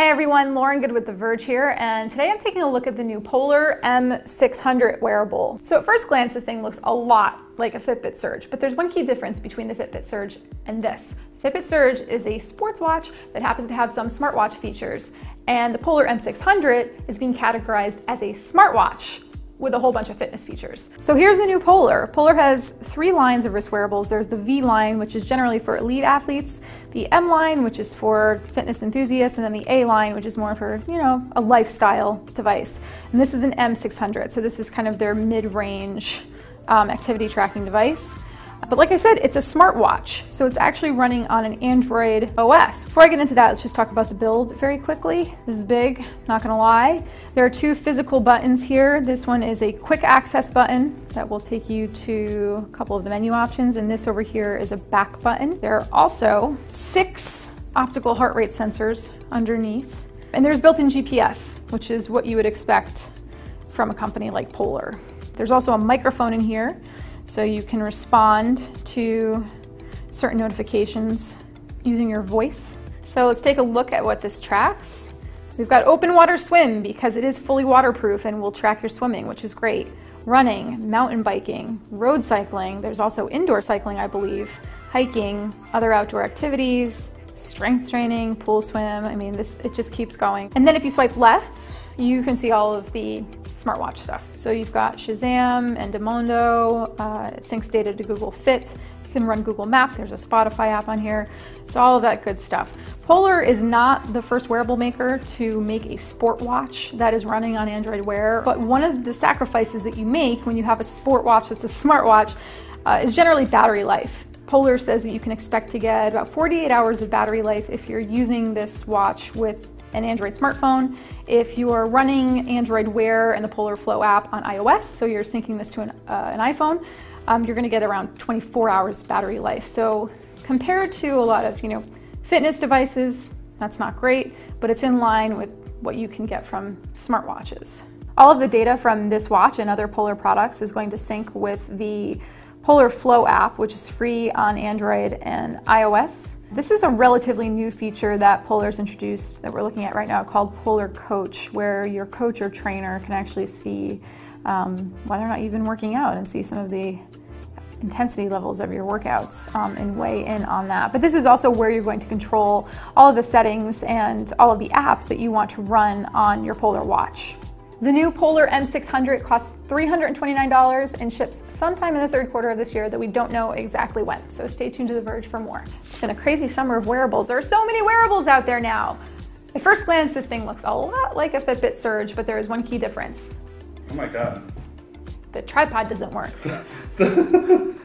Hi everyone, Lauren Good with The Verge here, and today I'm taking a look at the new Polar M600 wearable. So at first glance, this thing looks a lot like a Fitbit Surge, but there's one key difference between the Fitbit Surge and this. Fitbit Surge is a sports watch that happens to have some smartwatch features, and the Polar M600 is being categorized as a smartwatch with a whole bunch of fitness features. So here's the new Polar. Polar has three lines of wrist wearables. There's the V line, which is generally for elite athletes, the M line, which is for fitness enthusiasts, and then the A line, which is more for, a lifestyle device. And this is an M600, so this is kind of their mid-range activity tracking device. But like I said, it's a smartwatch, so it's actually running on an Android OS. Before I get into that, let's just talk about the build very quickly. This is big, not gonna lie. There are two physical buttons here. This one is a quick access button that will take you to a couple of the menu options, and this over here is a back button. There are also 6 optical heart rate sensors underneath, and there's built-in GPS, which is what you would expect from a company like Polar. There's also a microphone in here, so you can respond to certain notifications using your voice. So let's take a look at what this tracks. We've got open water swim because it is fully waterproof and will track your swimming, which is great. Running, mountain biking, road cycling. There's also indoor cycling, I believe, hiking, other outdoor activities, strength training, pool swim. I mean, it just keeps going. And then if you swipe left, you can see all of the smartwatch stuff. So you've got Shazam and Demondo, it syncs data to Google Fit. You can run Google Maps, there's a Spotify app on here. So all of that good stuff. Polar is not the first wearable maker to make a sport watch that is running on Android Wear, but one of the sacrifices that you make when you have a sport watch that's a smartwatch is generally battery life. Polar says that you can expect to get about 48 hours of battery life if you're using this watch with an Android smartphone. If you are running Android Wear and the Polar Flow app on iOS, so you're syncing this to an iPhone, you're gonna get around 24 hours battery life. So compared to a lot of fitness devices, that's not great, but it's in line with what you can get from smartwatches. All of the data from this watch and other Polar products is going to sync with the Polar Flow app, which is free on Android and iOS. This is a relatively new feature that Polar's introduced that we're looking at right now called Polar Coach, where your coach or trainer can actually see whether or not you've been working out and see some of the intensity levels of your workouts and weigh in on that. But this is also where you're going to control all of the settings and all of the apps that you want to run on your Polar watch. The new Polar M600 costs $329 and ships sometime in the third quarter of this year, that we don't know exactly when. So stay tuned to The Verge for more. It's been a crazy summer of wearables. There are so many wearables out there now. At first glance, this thing looks a lot like a Fitbit Surge, but there is one key difference. Oh my God. The tripod doesn't work.